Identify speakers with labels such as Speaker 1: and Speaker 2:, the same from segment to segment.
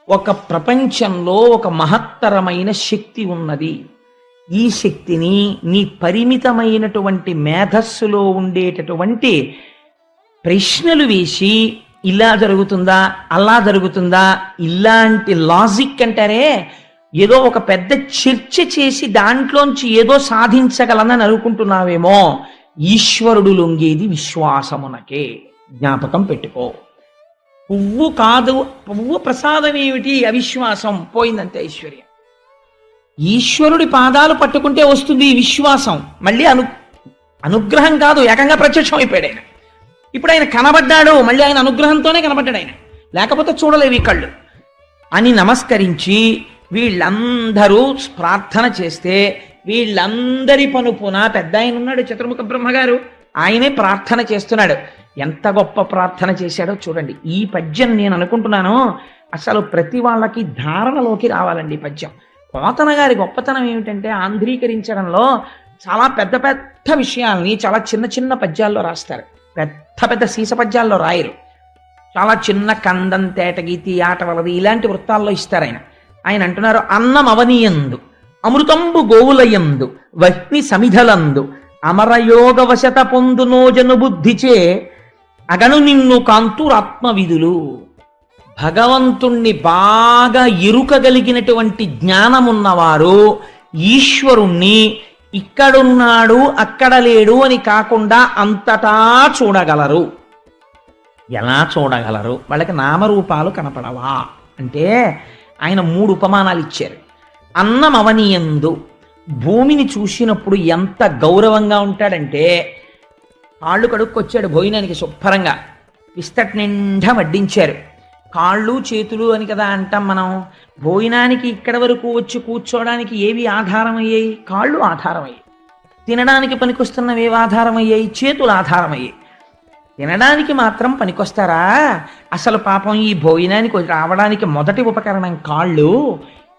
Speaker 1: ఒక ప్రపంచంలో ఒక మహత్తరమైన శక్తి ఉన్నది. ఈ శక్తిని నీ పరిమితమైనటువంటి మేధస్సులో ఉండేటటువంటి ప్రశ్నలు వేసి ఇలా జరుగుతుందా, అలా జరుగుతుందా, ఇలాంటి లాజిక్ అంటారే, ఏదో ఒక పెద్ద చర్చ చేసి దాంట్లోంచి ఏదో సాధించగలనని అనుకుంటున్నావేమో. ఈశ్వరుడు లొంగేది విశ్వాసమునకే. జ్ఞాపకం పెట్టుకో. పువ్వు కాదు, పువ్వు ప్రసాదం ఏమిటి? అవిశ్వాసం. పోయిందంతే ఐశ్వర్యం. ఈశ్వరుడి పాదాలు పట్టుకుంటే వస్తుంది ఈ విశ్వాసం. మళ్ళీ అనుగ్రహం కాదు, ఏకంగా ప్రత్యక్షం అయిపోయాడు ఆయన. ఇప్పుడు ఆయన కనబడ్డాడు, మళ్ళీ ఆయన అనుగ్రహంతోనే కనబడ్డాడు ఆయన, లేకపోతే చూడలేవి కళ్ళు అని నమస్కరించి వీళ్ళందరూ ప్రార్థన చేస్తే, వీళ్ళందరి పనుపున పెద్ద ఆయన ఉన్నాడు చతుర్ముఖ బ్రహ్మగారు, ఆయనే ప్రార్థన చేస్తున్నాడు. ఎంత గొప్ప ప్రార్థన చేశాడో చూడండి. ఈ పద్యం నేను అనుకుంటున్నాను అసలు ప్రతి వాళ్ళకి ధారణలోకి రావాలండి. ఈ పద్యం పోతన గారి గొప్పతనం ఏమిటంటే ఆంధ్రీకరించడంలో చాలా పెద్ద పెద్ద విషయాల్ని చాలా చిన్న చిన్న పద్యాల్లో రాస్తారు. పెద్ద పెద్ద సీస పద్యాల్లో రాయరు. చాలా చిన్న కందం, తేటగీతి, ఆట వలది ఇలాంటి వృత్తాల్లో ఇస్తారు ఆయన. ఆయన అంటున్నారు, అన్నం అవనియందు అమృతంబు గోవులయందు వహ్ని సమిధలందు అమరయోగ వశత పొందునోజను బుద్ధిచే అగను నిన్ను కాంతురాత్మవిధులు. భగవంతుణ్ణి బాగా ఎరుకగలిగినటువంటి జ్ఞానమున్నవారు ఈశ్వరుణ్ణి ఇక్కడున్నాడు అక్కడ లేడు అని కాకుండా అంతటా చూడగలరు. ఎలా చూడగలరు? వాళ్ళకి నామరూపాలు కనపడవా అంటే ఆయన 3 ఉపమానాలు ఇచ్చారు. అన్నం అవనియందు, భూమిని చూసినప్పుడు ఎంత గౌరవంగా ఉంటాడంటే, కాళ్ళు కడుక్కొచ్చాడు భోజనానికి శుభ్రంగా, విస్తటి నిండా వడ్డించారు. కాళ్ళు చేతులు అని కదా అంటాం మనం. భోజనానికి ఇక్కడ వరకు వచ్చి కూర్చోవడానికి ఏవి ఆధారమయ్యాయి? కాళ్ళు ఆధారమయ్యాయి. తినడానికి పనికొస్తున్నవి ఏవి ఆధారమయ్యాయి? చేతులు ఆధారమయ్యాయి. తినడానికి మాత్రం పనికొస్తారా? అసలు పాపం ఈ భోజనానికి రావడానికి మొదటి ఉపకరణం కాళ్ళు.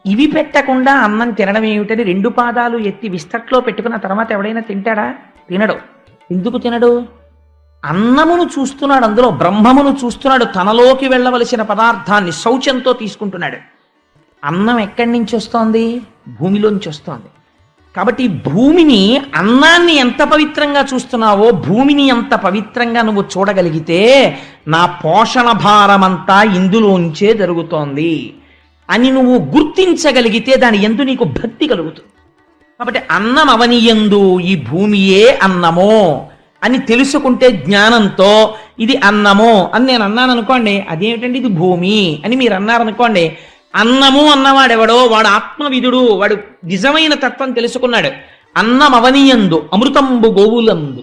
Speaker 1: ఇవి పెట్టకుండా అన్నం తినడం ఏమిటని 2 పాదాలు ఎత్తి విస్తట్లో పెట్టుకున్న తర్వాత ఎవడైనా తింటాడా? తినడు. ఎందుకు తినడు? అన్నమును చూస్తున్నాడు, అందులో బ్రహ్మమును చూస్తున్నాడు, తనలోకి వెళ్ళవలసిన పదార్థాన్ని శౌచంతో తీసుకుంటున్నాడు. అన్నం ఎక్కడి నుంచి వస్తోంది? భూమిలోంచి వస్తోంది. కాబట్టి భూమిని, అన్నాన్ని ఎంత పవిత్రంగా చూస్తున్నావో భూమిని ఎంత పవిత్రంగా నువ్వు చూడగలిగితే నా పోషణ భారమంతా ఇందులోంచే జరుగుతోంది అని నువ్వు గుర్తించగలిగితే దాని యందు నీకు భక్తి కలుగుతుంది. కాబట్టి అన్నం అవనియందు, ఈ భూమియే అన్నమో అని తెలుసుకుంటే జ్ఞానంతో ఇది అన్నమో అని నేను అన్నాను అనుకోండి, అదేమిటండి ఇది భూమి అని మీరు అన్నారనుకోండి, అన్నము అన్నవాడెవడో వాడు ఆత్మవిధుడు, వాడు నిజమైన తత్వం తెలుసుకున్నాడు. అన్నం అవనియందు అమృతంబు గోవులందు,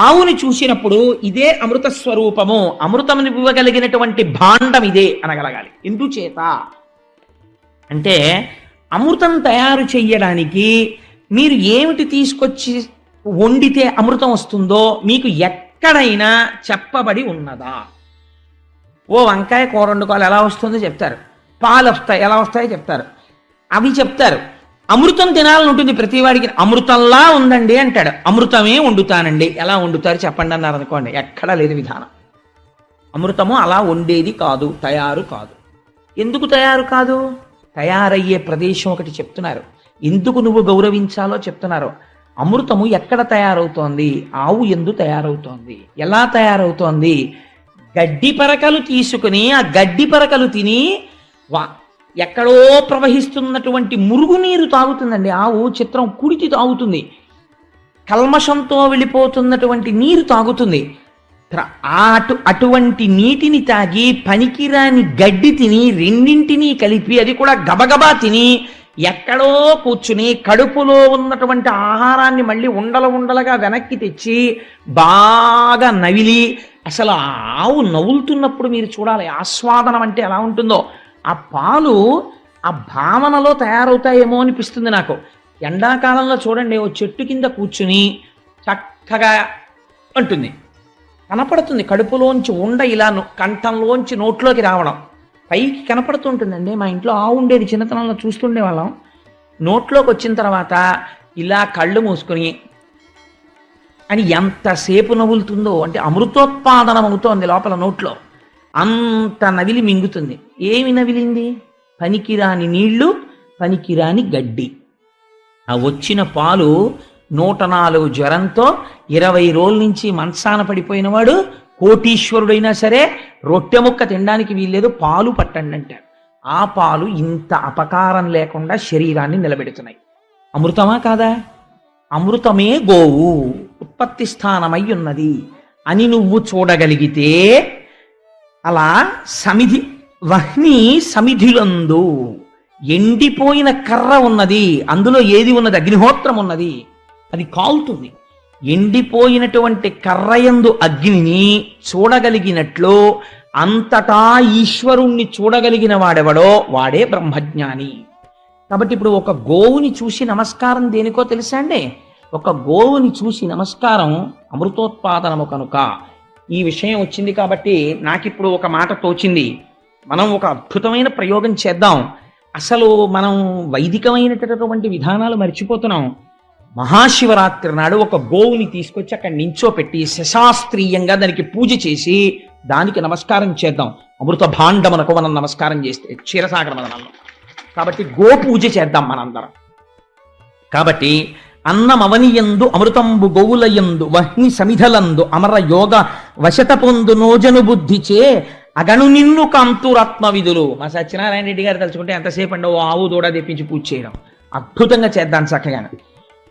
Speaker 1: ఆవుని చూసినప్పుడు ఇదే అమృత స్వరూపము, అమృతం ఇవ్వగలిగినటువంటి భాండం ఇదే అనగలగాలి. ఎందుచేత అంటే అమృతం తయారు చెయ్యడానికి మీరు ఏమిటి తీసుకొచ్చి వండితే అమృతం వస్తుందో మీకు ఎక్కడైనా చెప్పబడి ఉన్నదా? ఓ వంకాయ కూర వండుకోవాలి, ఎలా వస్తుందో చెప్తారు. పాలు వస్తాయి, ఎలా వస్తాయో చెప్తారు. అవి చెప్తారు. అమృతం తినాలని ఉంటుంది ప్రతివాడికి. అమృతంలా ఉందండి అంటాడు. అమృతమే వండుతానండి, ఎలా వండుతారు చెప్పండి అన్నారు అనుకోండి, ఎక్కడా లేదు విధానం. అమృతము అలా వండేది కాదు, తయారు కాదు. ఎందుకు తయారు కాదు? తయారయ్యే ప్రదేశం ఒకటి చెప్తున్నారు. ఎందుకు నువ్వు గౌరవించాలో చెప్తున్నారు. అమృతము ఎక్కడ తయారవుతోంది? ఆవు ఎందు తయారవుతోంది. ఎలా తయారవుతోంది? గడ్డి పరకలు తీసుకుని ఆ గడ్డి పరకలు తిని ఎక్కడో ప్రవహిస్తున్నటువంటి మురుగునీరు తాగుతుందండి ఆవు. చిత్రం, కుడితి తాగుతుంది, కల్మషంతో వెళ్ళిపోతున్నటువంటి నీరు తాగుతుంది. అటువంటి నీటిని తాగి పనికిరాని గడ్డి తిని రెండింటినీ కలిపి, అది కూడా గబగబా తిని ఎక్కడో కూర్చుని కడుపులో ఉన్నటువంటి ఆహారాన్ని మళ్ళీ ఉండలుగా వెనక్కి తెచ్చి బాగా నవిలి, అసలు ఆవు నవ్వులుతున్నప్పుడు మీరు చూడాలి ఆస్వాదనం అంటే ఎలా ఉంటుందో. ఆ పాలు ఆ భావనలో తయారవుతాయేమో అనిపిస్తుంది నాకు. ఎండాకాలంలో చూడండి, ఓ చెట్టు కింద కూర్చుని చక్కగా అంటుంది, కనపడుతుంది కడుపులోంచి ఉండ ఇలా కంఠంలోంచి నోట్లోకి రావడం పైకి కనపడుతుంటుందండి. మా ఇంట్లో ఆవు ఉండేది, చిన్నతనంలో చూస్తుండే వాళ్ళం. నోట్లోకి వచ్చిన తర్వాత ఇలా కళ్ళు మూసుకొని అని ఎంతసేపు నవ్వులుతుందో, అంటే అమృతోత్పాదనం అవుతోంది లోపల నోట్లో. అంత నవిలి మింగుతుంది. ఏమి నవిలింది? పనికిరాని నీళ్లు, పనికిరాని గడ్డి. ఆ వచ్చిన పాలు 104 జ్వరంతో 20 రోజుల నుంచి మంచాన పడిపోయినవాడు కోటీశ్వరుడైనా సరే రొట్టె ముక్క తినడానికి వీల్లేదు, పాలు పట్టండి అంటారు. ఆ పాలు ఇంత అపకారం లేకుండా శరీరాన్ని నిలబెడుతున్నాయి. అమృతమా కాదా? అమృతమే గోవు ఉత్పత్తి స్థానమై ఉన్నది అని నువ్వు చూడగలిగితే, అలా సమిధి వహ్ని సమిధిలందు ఎండిపోయిన కర్ర ఉన్నది, అందులో ఏది ఉన్నది? అగ్నిహోత్రం ఉన్నది, అది కాలుతుంది. ఎండిపోయినటువంటి కర్రయందు అగ్నిని చూడగలిగినట్లు అంతటా ఈశ్వరుణ్ణి చూడగలిగిన వాడెవడో వాడే బ్రహ్మజ్ఞాని. కాబట్టి ఇప్పుడు ఒక గోవుని చూసి నమస్కారం దేనికో తెలుసా అండి? ఒక గోవుని చూసి నమస్కారం అమృతోత్పాదనము కనుక. ఈ విషయం వచ్చింది కాబట్టి నాకిప్పుడు ఒక మాట తోచింది. మనం ఒక అద్భుతమైన ప్రయోగం చేద్దాం. అసలు మనం వైదికమైనటువంటి విధానాలు మర్చిపోతున్నాం. మహాశివరాత్రి నాడు ఒక గోవుని తీసుకొచ్చి అక్కడ నించోపెట్టి శశాస్త్రీయంగా దానికి పూజ చేసి దానికి నమస్కారం చేద్దాం. అమృత భాండమునకు మనం నమస్కారం చేస్తే క్షీరసాగర మదనంలో. కాబట్టి గో పూజ చేద్దాం మనందరం. కాబట్టి అన్నమవనియందు అమృతంబు గోవులయందు వహ్ని సమిధలందు అమర యోగ వశత పొందు నోజను బుద్ధిచే అగను నిన్ను కాంతురాత్మ విధులు. మా సత్యనారాయణ రెడ్డి గారు తలుచుకుంటే ఎంతసేపు అండి ఓ ఆవు దూడ తెప్పించి పూజ చేయడం. అద్భుతంగా చేద్దాం చక్కగా.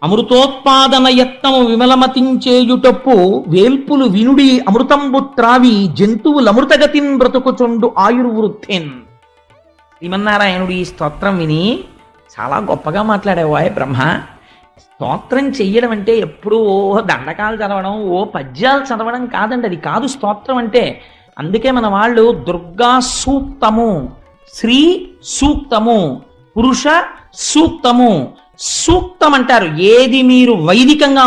Speaker 1: అమృతోత్పాదన యత్నము విమలమతించేయుటప్పు వేల్పులు వినుడి అమృతంబు త్రావి జంతువులు అమృతగతిన్ బ్రతుకుచుండు ఆయుర్వృద్ధెన్. శ్రీమన్నారాయణుడు ఈ స్తోత్రం విని చాలా గొప్పగా మాట్లాడేవాయ్ బ్రహ్మ. స్తోత్రం చెయ్యడం అంటే ఎప్పుడూ దండకాలు చదవడం, పద్యాలు చదవడం కాదండి. అది కాదు స్తోత్రం అంటే. అందుకే మన వాళ్ళు దుర్గా సూక్తము, శ్రీ సూక్తము, పురుష సూక్తము, సూక్తం అంటారు. ఏది మీరు వైదికంగా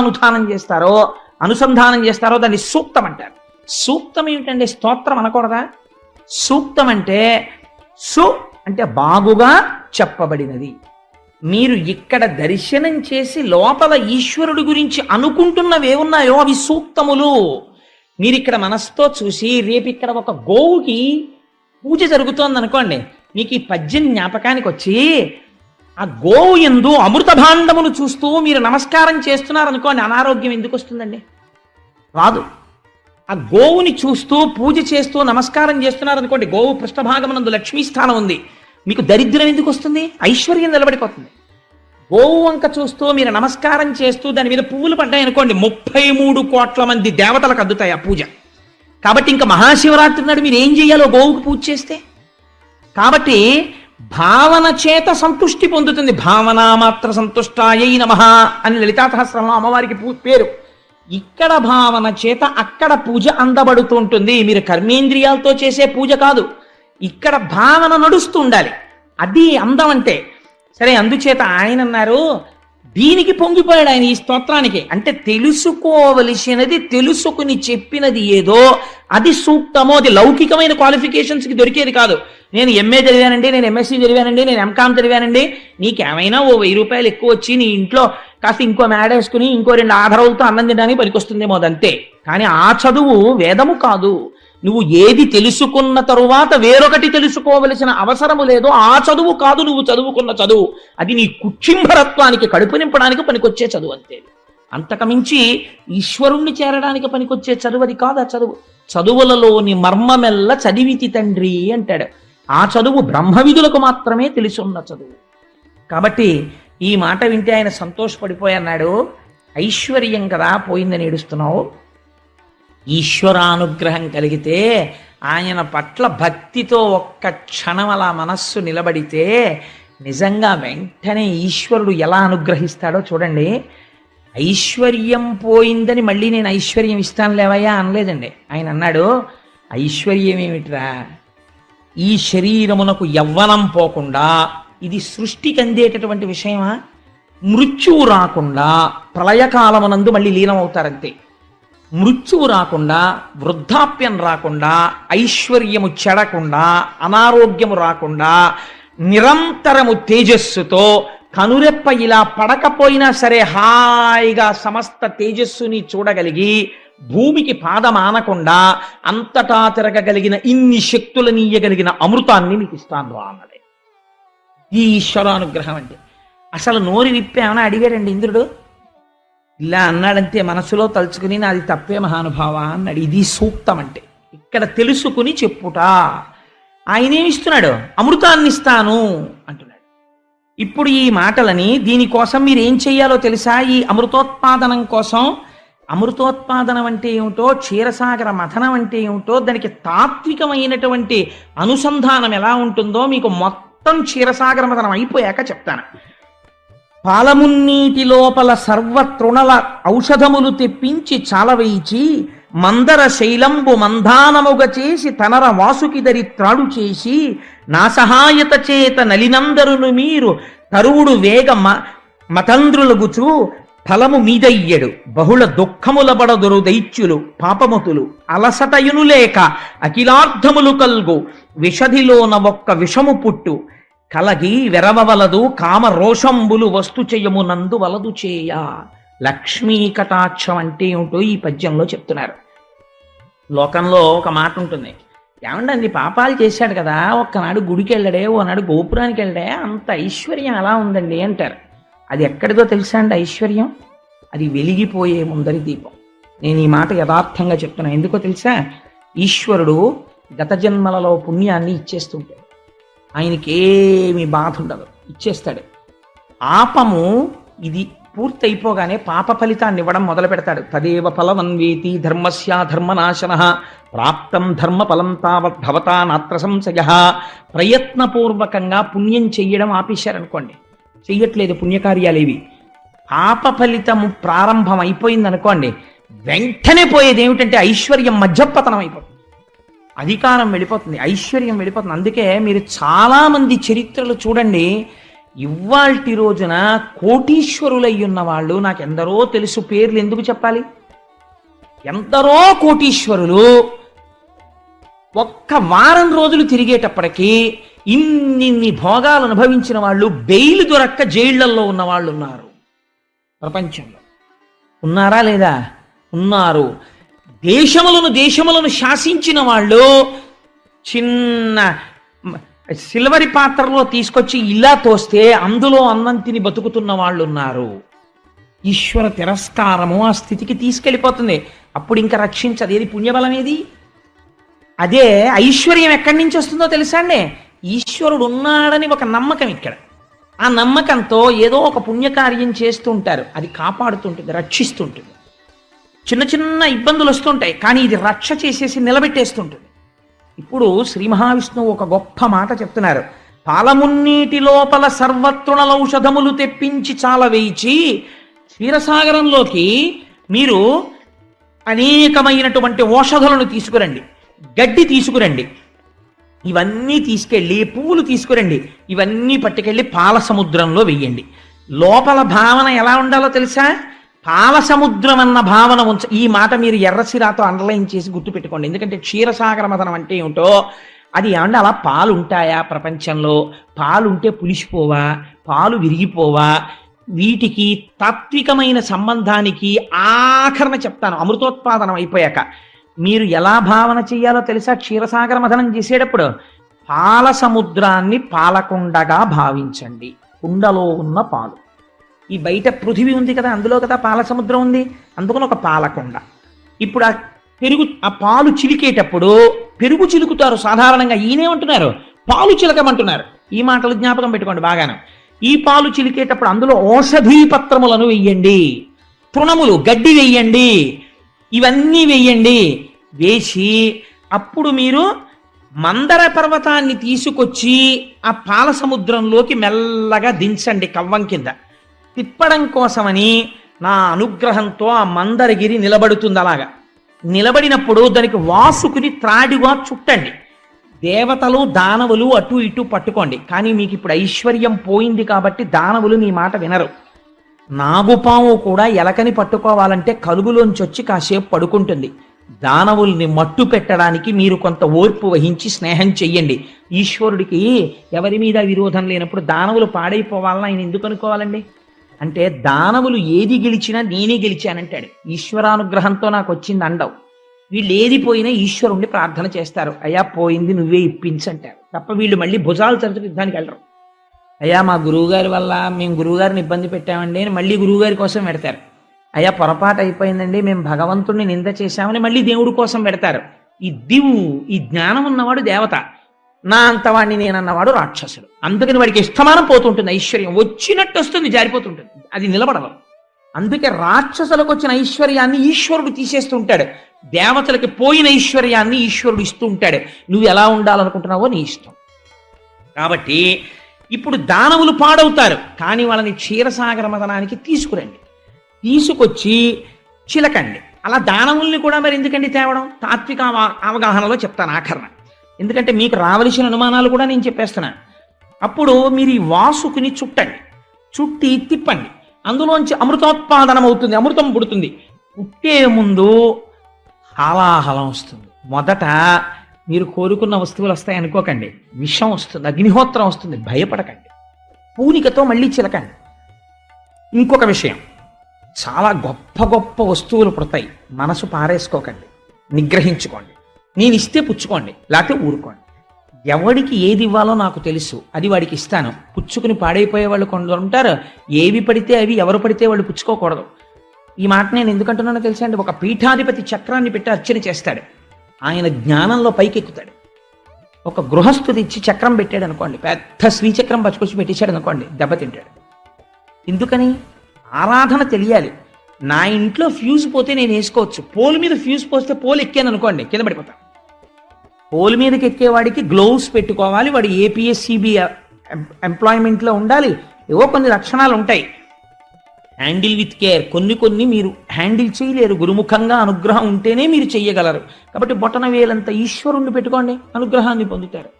Speaker 1: అనుసంధానం చేస్తారో దాన్ని సూక్తం అంటారు. సూక్తం ఏమిటంటే స్తోత్రం అనకూడదా? సూక్తం అంటే సు అంటే బాగుగా చెప్పబడినది. మీరు ఇక్కడ దర్శనం చేసి లోపల ఈశ్వరుడి గురించి అనుకుంటున్నవేవున్నాయో అవి సూక్తములు. మీరు ఇక్కడ మనసుతో చూసి రేపు ఇక్కడ ఒక గోవుకి పూజ జరుగుతోంది అనుకోండి, మీకు ఈ పద్యం జ్ఞాపకానికి వచ్చి ఆ గోవు యందు అమృత భాండమును చూస్తూ మీరు నమస్కారం చేస్తున్నారనుకోండి, అనారోగ్యం ఎందుకు వస్తుందండి? రాదు. ఆ గోవుని చూస్తూ పూజ చేస్తూ నమస్కారం చేస్తున్నారనుకోండి, గోవు పృష్ఠభాగమునందు లక్ష్మీ స్థానం ఉంది, మీకు దరిద్రం ఎందుకు వస్తుంది? ఐశ్వర్యం నిలబడిపోతుంది. గోవు వంక చూస్తూ మీరు నమస్కారం చేస్తూ దాని మీద పువ్వులు పడ్డాయనుకోండి, 33 కోట్ల మంది దేవతలకు అందుతాయి ఆ పూజ. కాబట్టి ఇంకా మహాశివరాత్రి నాడు మీరు ఏం చేయాలో గోవుకు పూజ చేస్తే, కాబట్టి భావన చేత సంతుష్టి పొందుతుంది. భావన మాత్ర సంతుష్టాయై నమః అని లలితా సహస్రంలో అమ్మవారికి పేరు. ఇక్కడ భావన చేత అక్కడ పూజ అందబడుతూ ఉంటుంది. మీరు కర్మేంద్రియాలతో చేసే పూజ కాదు, ఇక్కడ భావన నడుస్తూ ఉండాలి. అది అందం అంటే. సరే, అందుచేత ఆయన అన్నారు, దీనికి పొంగిపోయాడు ఆయన ఈ స్తోత్రానికి. అంటే తెలుసుకోవలసినది తెలుసుకుని చెప్పినది ఏదో అది సూక్తమో, అది లౌకికమైన క్వాలిఫికేషన్స్కి దొరికేది కాదు. నేను ఎంఏ చదివానండి, నేను ఎంఎస్సీ చదివానండి, నేను ఎంకామ్ చదివానండి, నీకేమైనా ఓ 1000 రూపాయలు ఎక్కువ వచ్చి నీ ఇంట్లో కాస్త ఇంకో మేడ వేసుకుని ఇంకో 2 ఆధారాలతో అన్నం తినడానికి పనికొస్తుందేమో, అదంతే. కానీ ఆ చదువు వేదము కాదు. నువ్వు ఏది తెలుసుకున్న తరువాత వేరొకటి తెలుసుకోవలసిన అవసరము లేదో ఆ చదువు కాదు నువ్వు చదువుకున్న చదువు. అది నీ కుక్షింభరత్వానికి, కడుపు నింపడానికి పనికొచ్చే చదువు అంతే. అంతకమించి ఈశ్వరుణ్ణి చేరడానికి పనికొచ్చే చదువు అది కాదు. ఆ చదువు చదువులలోని మర్మమెల్ల చదివితి తండ్రి అంటాడు. ఆ చదువు బ్రహ్మవిధులకు మాత్రమే తెలుసున్న చదువు. కాబట్టి ఈ మాట వింటే ఆయన సంతోషపడిపోయన్నాడు, ఐశ్వర్యం కదా పోయిందని ఏడుస్తున్నావు, ఈశ్వరానుగ్రహం కలిగితే ఆయన పట్ల భక్తితో ఒక్క క్షణం అలా మనస్సు నిలబడితే నిజంగా వెంటనే ఈశ్వరుడు ఎలా అనుగ్రహిస్తాడో చూడండి. ఐశ్వర్యం పోయిందని మళ్ళీ నేను ఐశ్వర్యం ఇస్తాను లేవయ్యా అనలేదండి. ఆయన అన్నాడు, ఐశ్వర్యం ఏమిట్రా, ఈ శరీరమునకు యవ్వనం పోకుండా, ఇది సృష్టికి అందేటటువంటి విషయమా, మృత్యువు రాకుండా ప్రళయకాలమునందు మళ్ళీ లీనమవుతారంతే. మృత్యువు రాకుండా, వృద్ధాప్యం రాకుండా, ఐశ్వర్యము చెడకుండా, అనారోగ్యము రాకుండా, నిరంతరము తేజస్సుతో కనురెప్ప ఇలా పడకపోయినా సరే హాయిగా సమస్త తేజస్సుని చూడగలిగి భూమికి పాదమానకుండా అంతటా తిరగగలిగిన ఇన్ని శక్తులనీయగలిగిన అమృతాన్ని మీకు ఇస్తాను రా అన్నాడు. ఈ ఈశ్వరానుగ్రహం అంటే అసలు నోరు విప్పేమని అడిగాడండి ఇంద్రుడు. ఇలా అన్నాడంతే, మనసులో తలుచుకుని నాది తప్పే మహానుభావ అన్నాడు. ఇది సూక్తం అంటే. ఇక్కడ తెలుసుకుని చెప్పుట. ఆయనేమిస్తున్నాడు? అమృతాన్ని ఇస్తాను అంటున్నాడు. ఇప్పుడు ఈ మాటలని దీనికోసం మీరు ఏం చెయ్యాలో తెలుసా? ఈ అమృతోత్పాదనం కోసం, అమృతోత్పాదనం అంటే ఏమిటో, క్షీరసాగర మథనం అంటే ఏమిటో, దానికి తాత్వికమైనటువంటి అనుసంధానం ఎలా ఉంటుందో మీకు మొత్తం క్షీరసాగర మథనం అయిపోయాక చెప్తాను. పాలమున్నీటి లోపల సర్వతృణల ఔషధములు తెప్పించి చాలవేయిచి మందర శైలంబు మంధానముగ చేసి తనర వాసుకిదరి త్రాడు చేసి నా సహాయత చేత నలినందరును మీరు తరువుడు వేగ మతంద్రులగుచు ఫలము మీదయ్యడు బహుళ దుఃఖముల బడదురు దైత్యులు పాపమతులు అలసటయును లేక అఖిలార్థములు కల్గు విషధిలోన ఒక్క విషము పుట్టు కలగి వెరవవలదు కామ రోషంబులు వస్తు చెయ్యమునందు వలదు చేయ. లక్ష్మీ కటాక్షం అంటే ఏమిటో ఈ పద్యంలో చెప్తున్నారు. లోకంలో ఒక మాట ఉంటుంది, ఏమండి పాపాలు చేశాడు కదా, ఒక్కనాడు గుడికి వెళ్ళడే, ఓనాడు గోపురానికి వెళ్ళడే, అంత ఐశ్వర్యం ఎలా ఉందండి అంటారు. అది ఎక్కడిదో తెలుసా అండి ఐశ్వర్యం? అది వెలిగిపోయే ముందరి దీపం. నేను ఈ మాట యథార్థంగా చెప్తున్నా. ఎందుకో తెలుసా? ఈశ్వరుడు గత జన్మలలో పుణ్యాన్ని ఇచ్చేస్తుంటాడు. ఆయనకేమీ బాధ ఉండదు, ఇచ్చేస్తాడు. పాపము ఇది పూర్తయిపోగానే పాప ఫలితాన్ని ఇవ్వడం మొదలు పెడతాడు. తదేవ ఫలమన్వేతి ధర్మస్య ధర్మనాశన ప్రాప్తం ధర్మ ఫలం తావద్భవతా నాత్ర సంశయ. ప్రయత్నపూర్వకంగా పుణ్యం చెయ్యడం ఆపేశారనుకోండి, చెయ్యట్లేదు పుణ్యకార్యాలేవి, పాప ఫలితము ప్రారంభం అయిపోయిందనుకోండి, వెంటనే పోయేది ఏమిటంటే ఐశ్వర్యం మధ్యపతనం అయిపోతుంది, అధికారం వెళ్ళిపోతుంది, ఐశ్వర్యం వెళ్ళిపోతుంది. అందుకే మీరు చాలామంది చరిత్రలు చూడండి, ఇవాల్టి రోజున కోటీశ్వరులై ఉన్న వాళ్ళు నాకు ఎందరో తెలుసు, పేర్లు ఎందుకు చెప్పాలి? ఎందరో కోటీశ్వరులు ఒక్క వారం రోజులు తిరిగేటప్పటికీ ఇన్ని భోగాలు అనుభవించిన వాళ్ళు బెయిల్ దొరక్క జైళ్లలో ఉన్న వాళ్ళు ఉన్నారు. ప్రపంచంలో ఉన్నారా లేదా? ఉన్నారు. దేశములను శాసించిన వాళ్ళు చిన్న సిల్వరి పాత్రలో తీసుకొచ్చి ఇలా తోస్తే అందులో అన్నం తిని బతుకుతున్న వాళ్ళు ఉన్నారు. ఈశ్వర తిరస్కారము ఆ స్థితికి తీసుకెళ్ళిపోతుంది. అప్పుడు ఇంకా రక్షించదు. ఏది పుణ్యబలం ఏది? అదే ఐశ్వర్యం ఎక్కడి నుంచి వస్తుందో తెలుసా అండి? ఈశ్వరుడు ఉన్నాడని ఒక నమ్మకం ఇక్కడ. ఆ నమ్మకంతో ఏదో ఒక పుణ్యకార్యం చేస్తూ ఉంటారు, అది కాపాడుతుంటుంది, రక్షిస్తుంటుంది. చిన్న చిన్న ఇబ్బందులు వస్తుంటాయి, కానీ ఇది రక్ష చేసేసి నిలబెట్టేస్తుంటుంది. ఇప్పుడు శ్రీ మహావిష్ణువు ఒక గొప్ప మాట చెప్తున్నారు. పాలమున్నీటి లోపల సర్వతృణలౌషధములు తెప్పించి చాలవేయిచి, క్షీరసాగరంలోకి మీరు అనేకమైనటువంటి ఔషధులను తీసుకురండి, గడ్డి తీసుకురండి, ఇవన్నీ తీసుకెళ్ళి పువ్వులు తీసుకురండి, ఇవన్నీ పట్టుకెళ్ళి పాల సముద్రంలో వెయ్యండి. లోపల భావన ఎలా ఉండాలో తెలుసా? పాల సముద్రం అన్న భావన ఉంచ. ఈ మాట మీరు ఎర్రసిరాతో అండర్లైన్ చేసి గుర్తుపెట్టుకోండి. ఎందుకంటే క్షీరసాగర మథనం అంటే ఏమిటో అది ఏమంటే, అలా పాలు ఉంటాయా ప్రపంచంలో? పాలు ఉంటే పులిసిపోవా? పాలు విరిగిపోవా? వీటికి తాత్వికమైన సంబంధానికి ఆఖరణ చెప్తాను. అమృతోత్పాదనం అయిపోయాక మీరు ఎలా భావన చెయ్యాలో తెలుసా? క్షీరసాగర మథనం చేసేటప్పుడు పాల సముద్రాన్ని పాలకుండగా భావించండి. కుండలో ఉన్న పాలు, ఈ బయట పృథివీ ఉంది కదా, అందులో కదా పాల సముద్రం ఉంది, అందుకని ఒక పాలకుండ. ఇప్పుడు ఆ పాలు చిలికేటప్పుడు పెరుగు చిలుకుతారు సాధారణంగా. ఈయనేమంటున్నారు? పాలు చిలకమంటున్నారు. ఈ మాటలు జ్ఞాపకం పెట్టుకోండి బాగాను. ఈ పాలు చిలికేటప్పుడు అందులో ఔషధీ పత్రములను వెయ్యండి, తృణములు గడ్డి వెయ్యండి, ఇవన్నీ వెయ్యండి. వేసి అప్పుడు మీరు మందర పర్వతాన్ని తీసుకొచ్చి ఆ పాల సముద్రంలోకి మెల్లగా దించండి కవ్వం కింద. తిప్పడం కోసమని నా అనుగ్రహంతో ఆ మందరగిరి నిలబడుతుంది. అలాగా నిలబడినప్పుడు దానికి వాసుకుని త్రాడిగా చుట్టండి. దేవతలు దానవులు అటు ఇటు పట్టుకోండి. కానీ మీకు ఇప్పుడు ఐశ్వర్యం పోయింది కాబట్టి దానవులు మీ మాట వినరు. నాగుపాము కూడా ఎలకని పట్టుకోవాలంటే కలుగులోంచి వచ్చి కాసేపు పడుకుంటుంది. దానవుల్ని మట్టు పెట్టడానికి మీరు కొంత ఓర్పు వహించి స్నేహం చెయ్యండి. ఈశ్వరుడికి ఎవరి మీద విరోధం లేనప్పుడు దానవులు పాడైపోవాలని ఆయన ఎందుకు అనుకోవాలండి? అంటే దానవులు ఏది గెలిచినా నేనే గెలిచానంటాడు. ఈశ్వరానుగ్రహంతో నాకు వచ్చింది అండవు. వీళ్ళు ఏది పోయినా ఈశ్వరుణ్ణి ప్రార్థన చేస్తారు, అయ్యా పోయింది నువ్వే ఇప్పించంటారు తప్ప వీళ్ళు మళ్ళీ భుజాలు తరచు యుద్ధానికి వెళ్ళరు. అయ్యా మా గురువుగారి వల్ల మేము గురువుగారిని ఇబ్బంది పెట్టామండి అని మళ్ళీ గురువుగారి కోసం పెడతారు. అయ్యా పొరపాటు అయిపోయిందండి మేము భగవంతుడిని నింద చేశామని మళ్ళీ దేవుడి కోసం పెడతారు. ఈ ఈ జ్ఞానం ఉన్నవాడు దేవత, నా అంతవాడిని నేనన్నవాడు రాక్షసుడు. అందుకని వాడికి ఇష్టమానం పోతుంటుంది, ఐశ్వర్యం వచ్చినట్టు వస్తుంది, జారిపోతుంటుంది, అది నిలబడదు. అందుకే రాక్షసులకు వచ్చిన ఐశ్వర్యాన్ని ఈశ్వరుడు తీసేస్తుంటాడు, దేవతలకి పోయిన ఐశ్వర్యాన్ని ఈశ్వరుడు ఇస్తూ ఉంటాడు. నువ్వు ఎలా ఉండాలనుకుంటున్నావో నీ ఇష్టం. కాబట్టి ఇప్పుడు దానవులు పాడవుతారు, కానీ వాళ్ళని క్షీరసాగర మదనానికి తీసుకురండి, తీసుకొచ్చి చిలకండి. అలా దానవుల్ని కూడా మరి ఎందుకండి తేవడం, తాత్విక అవగాహనలో చెప్తాను ఆఖరణ. ఎందుకంటే మీకు రావలసిన అనుమానాలు కూడా నేను చెప్పేస్తున్నాను. అప్పుడు మీరు ఈ వాసుకుని చుట్టండి, చుట్టి తిప్పండి, అందులోంచి అమృతోత్పాదనం అవుతుంది, అమృతం పుడుతుంది. పుట్టే ముందు హాలాహలం వస్తుంది. మొదట మీరు కోరుకున్న వస్తువులు వస్తాయి అనుకోకండి, విషం వస్తుంది, అగ్నిహోత్రం వస్తుంది, భయపడకండి. పూనికతో మళ్ళీ చిలకండి. ఇంకొక విషయం, చాలా గొప్ప గొప్ప వస్తువులు పుడతాయి, మనసు పారేసుకోకండి, నిగ్రహించుకోండి. నేను ఇస్తే పుచ్చుకోండి, లేకపోతే ఊరుకోండి. ఎవడికి ఏది ఇవ్వాలో నాకు తెలుసు, అది వాడికి ఇస్తాను. పుచ్చుకుని పాడైపోయే వాళ్ళు కొందరు ఉంటారు, ఏవి పడితే అవి ఎవరు పడితే వాళ్ళు పుచ్చుకోకూడదు. ఈ మాట నేను ఎందుకంటున్నానో తెలుసా అండి, ఒక పీఠాధిపతి చక్రాన్ని పెట్టి అర్చన చేస్తాడు, ఆయన జ్ఞానంలో పైకెక్కుతాడు. ఒక గృహస్థుడు ఇచ్చి చక్రం పెట్టాడు అనుకోండి, పెద్ద శ్రీచక్రం పచ్చుకొచ్చి పెట్టేశాడు అనుకోండి, దెబ్బతింటాడు. ఎందుకని? ఆరాధన తెలియాలి. నా ఇంట్లో ఫ్యూజ్ పోతే నేను వేసుకోవచ్చు, పోల్ మీద ఫ్యూజ్ పోస్తే పోల్ ఎక్కాను అనుకోండి కింద పడిపోతాను. పోల్ మీదకి ఎక్కేవాడికి గ్లోవ్స్ పెట్టుకోవాలి, వాడు ఏపీఎస్సిబి ఎంప్లాయ్మెంట్లో ఉండాలి, ఏవో కొన్ని లక్షణాలు ఉంటాయి. హ్యాండిల్ విత్ కేర్, కొన్ని మీరు హ్యాండిల్ చేయలేరు, గురుముఖంగా అనుగ్రహం ఉంటేనే మీరు చెయ్యగలరు. కాబట్టి బొటన వేలంత ఈశ్వరుణ్ణి పెట్టుకోండి, అనుగ్రహాన్ని పొందుతారు.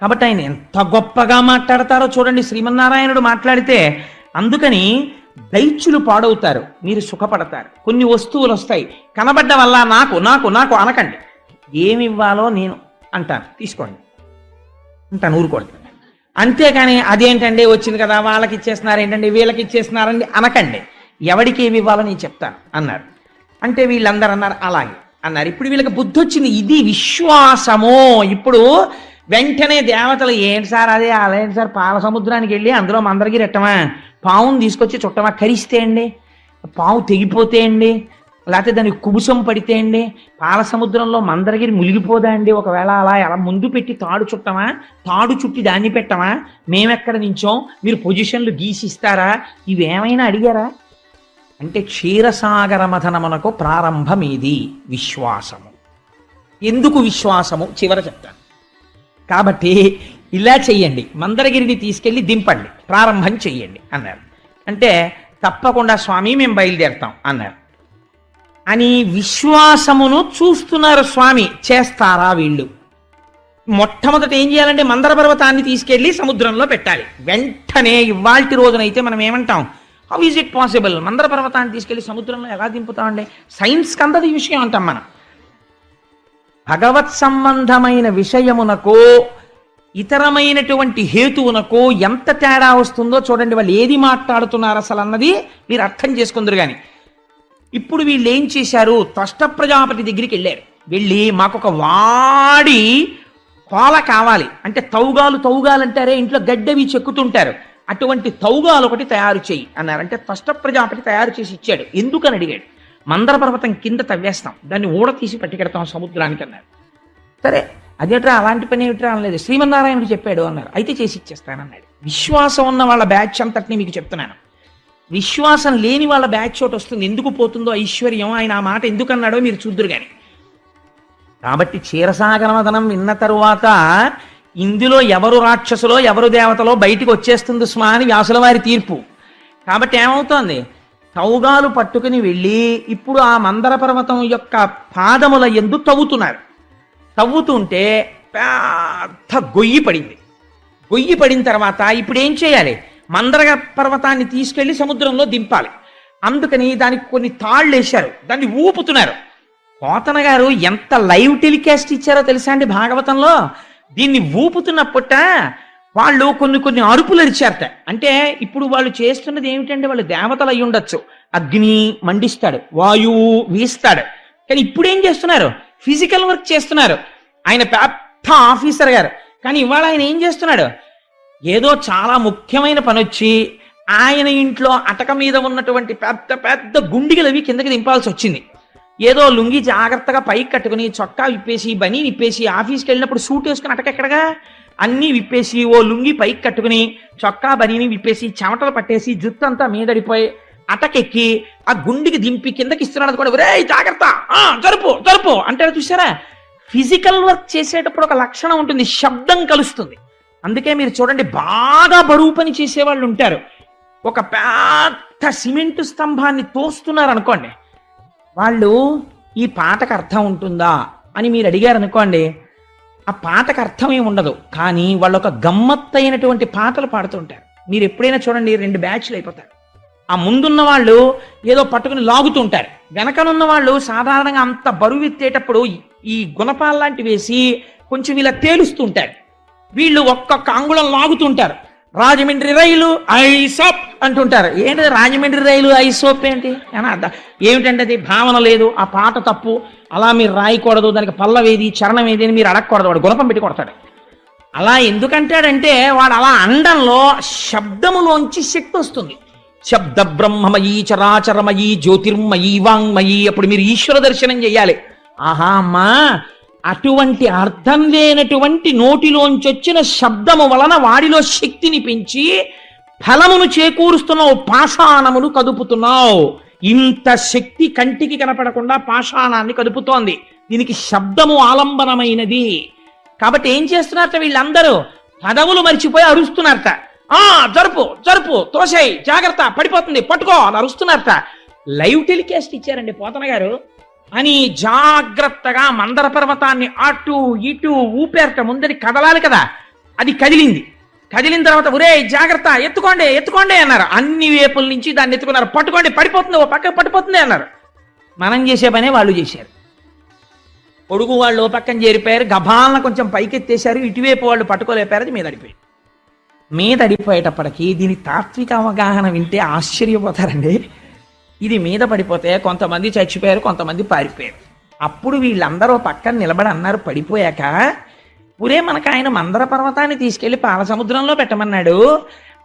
Speaker 1: కాబట్టి ఆయన ఎంత గొప్పగా మాట్లాడతారో చూడండి, శ్రీమన్నారాయణుడు మాట్లాడితే. అందుకని దైత్యులు పాడవుతారు, మీరు సుఖపడతారు. కొన్ని వస్తువులు వస్తాయి, కనబడ్డ వల్ల నాకు నాకు నాకు అనకండి, ఏమి ఇవ్వాలో నేను అంటాను, తీసుకోండి అంటాను, ఊరుకోండి. అంతేకాని అదేంటండి వచ్చింది కదా వాళ్ళకి ఇచ్చేస్తున్నారు ఏంటండి వీళ్ళకి ఇచ్చేస్తున్నారండి అనకండి. ఎవరికి ఏమి ఇవ్వాలో నేను చెప్తాను అన్నారు. అంటే వీళ్ళందరూ అన్నారు అలాగే అన్నారు. ఇప్పుడు వీళ్ళకి బుద్ధి వచ్చింది, ఇది విశ్వాసము. ఇప్పుడు వెంటనే దేవతలు ఏంటి సార్ అదే అలాంటి సార్, పాల సముద్రానికి వెళ్ళి అందులో మందరగిరి ఎట్టమా, పావును తీసుకొచ్చి చుట్టమా, కరిస్తే అండి, పావు తెగిపోతే అండి, లేకపోతే దానికి కుబుసం పడితే అండి, పాల సముద్రంలో మందరగిరి మునిగిపోదా అండి, ఒకవేళ అలా ముందు పెట్టి తాడు చుట్టమా, తాడు చుట్టి దాన్ని పెట్టమా, మేమెక్కడ నించోం, మీరు పొజిషన్లు గీసిస్తారా, ఇవేమైనా అడిగారా? అంటే క్షీరసాగర మథనమునకు ప్రారంభమేది విశ్వాసము. ఎందుకు విశ్వాసము చివర చెప్తాను. కాబట్టి ఇలా చెయ్యండి, మందరగిరిని తీసుకెళ్ళి దింపండి, ప్రారంభం చెయ్యండి అన్నారు. అంటే తప్పకుండా స్వామి మేము బయలుదేరుతాం అన్నారు. అని విశ్వాసమును చూస్తున్నారు స్వామి, చేస్తారా వీళ్ళు. మొట్టమొదట ఏం చేయాలంటే మందర పర్వతాన్ని తీసుకెళ్లి సముద్రంలో పెట్టాలి. వెంటనే ఇవాల్టి రోజునైతే మనం ఏమంటాం, హౌ ఈజ్ ఇట్ పాసిబుల్, మందర పర్వతాన్ని తీసుకెళ్లి సముద్రంలో ఎలా దింపుతామండి, సైన్స్ కందది విషయం అంటాం మనం. భగవత్ సంబంధమైన విషయమునకు ఇతరమైనటువంటి హేతువునకు ఎంత తేడా వస్తుందో చూడండి. వాళ్ళు ఏది మాట్లాడుతున్నారు అసలు అన్నది మీరు అర్థం చేసుకుందరు. కానీ ఇప్పుడు వీళ్ళు ఏం చేశారు, త్వష్ట ప్రజాపతి దగ్గరికి వెళ్ళారు. వెళ్ళి మాకొక వాడి కోల కావాలి అంటే, తౌగాలు అంటారే ఇంట్లో గడ్డవి చెక్కుతుంటారు, అటువంటి తౌగాలు ఒకటి తయారు చేయి అన్నారు. అంటే త్వష్ట ప్రజాపతి తయారు చేసి ఇచ్చాడు. ఎందుకని అడిగాడు. మందర పర్వతం కింద తవ్వేస్తాం, దాన్ని ఊడ తీసి పట్టుకెడతాం సముద్రానికి అన్నారు. సరే అదేట్రా అలాంటి పని ఏమిట్రా అనలేదు, శ్రీమన్నారాయణుడు చెప్పాడు అన్నారు. అయితే చేసి ఇచ్చేస్తానన్నాడు. విశ్వాసం ఉన్న వాళ్ళ బ్యాచ్ అంతటిని మీకు చెప్తున్నాను. విశ్వాసం లేని వాళ్ళ బ్యాచ్ చోటు వస్తుంది. ఎందుకు పోతుందో ఐశ్వర్యం, ఆయన ఆ మాట ఎందుకు అన్నాడో మీరు చూద్దురు కానీ. కాబట్టి క్షీరసాగరమదనం విన్న తరువాత ఇందులో ఎవరు రాక్షసులో ఎవరు దేవతలో బయటికి వచ్చేస్తుంది స్మా అని వ్యాసుల వారి తీర్పు. కాబట్టి ఏమవుతోంది, తౌగాలు పట్టుకుని వెళ్ళి ఇప్పుడు ఆ మందర పర్వతం యొక్క పాదముల యందు తవ్వుతున్నారు. తవ్వుతుంటే పెద్ద గొయ్యి పడింది. గొయ్యి పడిన తర్వాత ఇప్పుడు ఏం చేయాలి, మందర పర్వతాన్ని తీసుకెళ్లి సముద్రంలో దింపాలి. అందుకని దానికి కొన్ని తాళ్ళు వేశారు, దాన్ని ఊపుతున్నారు. పోతన గారు ఎంత లైవ్ టెలికాస్ట్ ఇచ్చారో తెలుసా అండి భాగవతంలో. దీన్ని ఊపుతున్నప్పుట వాళ్ళు కొన్ని అరుపులు అరిచారట. అంటే ఇప్పుడు వాళ్ళు చేస్తున్నది ఏమిటంటే వాళ్ళు దేవతలు అయి ఉండొచ్చు. అగ్ని మండిస్తాడు, వాయువు వీస్తాడు. కానీ ఇప్పుడు ఏం చేస్తున్నారు? ఫిజికల్ వర్క్ చేస్తున్నారు. ఆయన పెద్ద ఆఫీసర్ గారు. కానీ ఇవాళ ఆయన ఏం చేస్తున్నాడు? ఏదో చాలా ముఖ్యమైన పని వచ్చి ఆయన ఇంట్లో అటక మీద ఉన్నటువంటి పెద్ద పెద్ద గుండిగలు అవి కిందకి దింపాల్సి వచ్చింది. ఏదో లుంగి జాగ్రత్తగా పైకి కట్టుకుని చొక్కా విప్పేసి బనీ విప్పేసి ఆఫీస్కి వెళ్ళినప్పుడు సూట్ వేసుకుని అటక ఎక్కడగా అన్నీ విప్పేసి ఓ లుంగి పైకి కట్టుకుని చొక్కా బనీని విప్పేసి చెమటలు పట్టేసి జుట్టు అంతా మీదడిపోయి అటకెక్కి ఆ గుండికి దింపి కిందకి ఇస్తున్నాడు కూడా. ఒరే జాగ్రత్త, జరుపు జరుపు అంటారు చూసారా? ఫిజికల్ వర్క్ చేసేటప్పుడు ఒక లక్షణం ఉంటుంది, శబ్దం కలుస్తుంది. అందుకే మీరు చూడండి, బాగా బరువు పని చేసేవాళ్ళు ఉంటారు. ఒక పెద్ద సిమెంటు స్తంభాన్ని తోస్తున్నారు అనుకోండి, వాళ్ళు ఈ పాటకు అర్థం ఉంటుందా అని మీరు అడిగారు అనుకోండి, ఆ పాటకు అర్థం ఏమి ఉండదు. కానీ వాళ్ళు ఒక గమ్మత్తైనటువంటి పాటలు పాడుతుంటారు. మీరు ఎప్పుడైనా చూడండి, 2 బ్యాచ్లు అయిపోతారు. ఆ ముందున్న వాళ్ళు ఏదో పట్టుకుని లాగుతుంటారు, వెనకనున్న వాళ్ళు సాధారణంగా అంత బరువు ఎత్తేటప్పుడు ఈ గుణపాలు లాంటివి వేసి కొంచెం ఇలా తేలుస్తుంటారు. వీళ్ళు ఒక్కొక్క అంగుళం లాగుతుంటారు. రాజమండ్రి రైలు ఐసోప్ అంటుంటారు. ఏంటది రాజమండ్రి రైలు ఐసోప్ ఏంటి? ఏమిటంటే అది భావన లేదు, ఆ పాట తప్పు, అలా మీరు రాయకూడదు, దానికి పల్లవేది చరణం ఏది అని మీరు అడగకూడదు. వాడు గుణపం పెట్టి కొడతాడు. అలా ఎందుకంటాడంటే వాడు అలా అండంలో శబ్దములోంచి శక్తి వస్తుంది. శబ్ద బ్రహ్మమయీ చరాచరమయీ జ్యోతిర్మయీ వాంగ్మయీ. అప్పుడు మీరు ఈశ్వర దర్శనం చెయ్యాలి. ఆహా అమ్మా, అటువంటి అర్థం లేనటువంటి నోటిలోంచి వచ్చిన శబ్దము వలన వాడిలో శక్తిని పెంచి ఫలమును చేకూరుస్తున్నావు, పాషాణమును కదుపుతున్నావు. ఇంత శక్తి కంటికి కనపడకుండా పాషాణాన్ని కదుపుతోంది. దీనికి శబ్దము ఆలంబనమైనది. కాబట్టి ఏం చేస్తున్నారట వీళ్ళందరూ? పదవులు మర్చిపోయి అరుస్తున్నారట. జరుపు జరుపు, తోసేయ్, జాగ్రత్త, పడిపోతుంది, పట్టుకో అని అరుస్తున్నారట. లైవ్ టెలికాస్ట్ ఇచ్చారండి పోతన గారు అని. జాగ్రత్తగా మందర పర్వతాన్ని అటు ఇటు ఊపేరట. ముందరి కదలాలి కదా, అది కదిలింది. కదిలిన తర్వాత ఒరే జాగ్రత్త, ఎత్తుకోండి ఎత్తుకోండి అన్నారు. అన్ని వేపుల నుంచి దాన్ని ఎత్తుకున్నారు. పట్టుకోండి, పడిపోతుంది, ఓ పక్క పడిపోతుంది అన్నారు. మనం చేసే పనే వాళ్ళు చేశారు. పొడుగు వాళ్ళు ఓ పక్కన చేరిపోయారు, గభాలను కొంచెం పైకెత్తేశారు. ఇటువైపు వాళ్ళు పట్టుకోలేపారు, అది మీద అడిపోయింది. మీద అడిపోయేటప్పటికీ దీని తాత్విక అవగాహన వింటే ఆశ్చర్యపోతారండి. ఇది మీద పడిపోతే కొంతమంది చచ్చిపోయారు, కొంతమంది పారిపోయారు. అప్పుడు వీళ్ళందరూ పక్కన నిలబడి అన్నారు పడిపోయాక, ఊరే మనకు ఆయన మందర పర్వతాన్ని తీసుకెళ్లి పాల సముద్రంలో పెట్టమన్నాడు.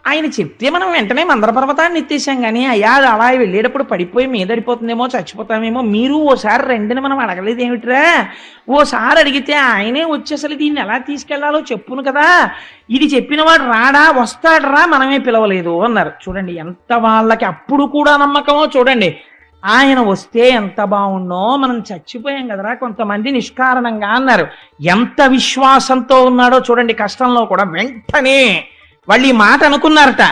Speaker 1: ఆయన చెప్తే మనం వెంటనే మందర పర్వతాన్ని ఎత్తేసాం. కానీ అయ్యా అలా వెళ్ళేటప్పుడు పడిపోయి మీద అడిపోతుందేమో, చచ్చిపోతామేమో, మీరు ఓసారి రెండుని మనం అడగలేదు ఏమిట్రా? ఓసారి అడిగితే ఆయనే వచ్చి అసలు దీన్ని ఎలా తీసుకెళ్లాలో చెప్పును కదా, ఇది చెప్పిన వాడు రాడా, వస్తాడరా, మనమే పిలవలేదు అన్నారు. చూడండి ఎంత వాళ్ళకి అప్పుడు కూడా నమ్మకమో చూడండి. ఆయన వస్తే ఎంత బాగుండో, మనం చచ్చిపోయాం కదరా కొంతమంది నిష్కారణంగా అన్నారు. ఎంత విశ్వాసంతో ఉన్నాడో చూడండి. కష్టంలో కూడా వెంటనే వాళ్ళు ఈ మాట అనుకున్నారట.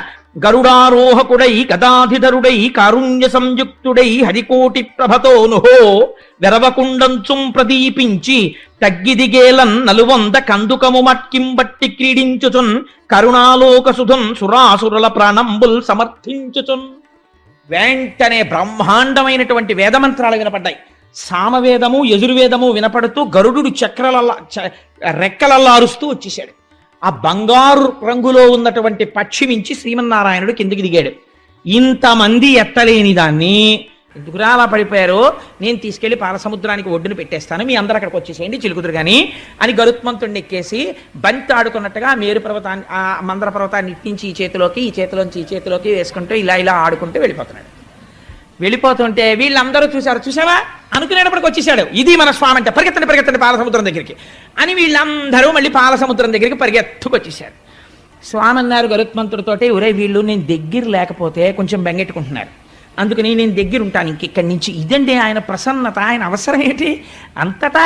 Speaker 1: గరుడారోహకుడై గదాధిధరుడై కారుణ్య సంయుక్తుడై హరికోటి ప్రభతోనుహో వెరవకుండంచుం ప్రదీపించి తగ్గిదిగేలన్ నలువంద కందుకము మట్కింబట్టి క్రీడించుచున్ కరుణాలోక సుధున్ సురాసురుల ప్రాణంబుల్ సమర్థించుచున్. వెంటనే బ్రహ్మాండమైనటువంటి వేదమంత్రాలు వినపడ్డాయి. సామవేదము యజుర్వేదము వినపడుతూ గరుడు రెక్కలల్లా అరుస్తూ వచ్చేసాడు. ఆ బంగారు రంగులో ఉన్నటువంటి పక్షి మించి శ్రీమన్నారాయణుడు కిందికి దిగాడు. ఇంతమంది ఎత్తలేని దాన్ని ఎందుకురా అలా పడిపోయారు, నేను తీసుకెళ్లి పాలసముద్రానికి ఒడ్డును పెట్టేస్తాను, మీ అందరూ అక్కడికి వచ్చేసేయండి చిలుకుదురు కానీ అని గరుత్మంతుడిని ఎక్కేసి బంతి ఆడుకున్నట్టుగా మేరు పర్వతాన్ని, ఆ మందర పర్వతాన్ని ఇట్టించి ఈ చేతిలోకి, ఈ చేతిలోంచి ఈ చేతిలోకి వేసుకుంటూ ఇలా ఇలా ఆడుకుంటూ వెళ్ళిపోతున్నాడు. వెళ్ళిపోతుంటే వీళ్ళందరూ చూసావా అనుకునేటప్పటికి వచ్చేసాడు. ఇది మన స్వామి అంటే పరిగెత్తండి పరిగెత్తండి పాలసముద్రం దగ్గరికి అని వీళ్ళందరూ మళ్ళీ పాలసముద్రం దగ్గరికి పరిగెత్తుకొచ్చేసారు. స్వామి అన్నారు గరుత్మంతుడితోటి, ఒరే వీళ్ళు నేను దగ్గర లేకపోతే కొంచెం బెంగెట్టుకుంటున్నారు, అందుకని నేను దగ్గర ఉంటాను ఇంకెక్కడి నుంచి. ఇదండి ఆయన ప్రసన్నత, ఆయన అవసరం ఏంటి అంతటా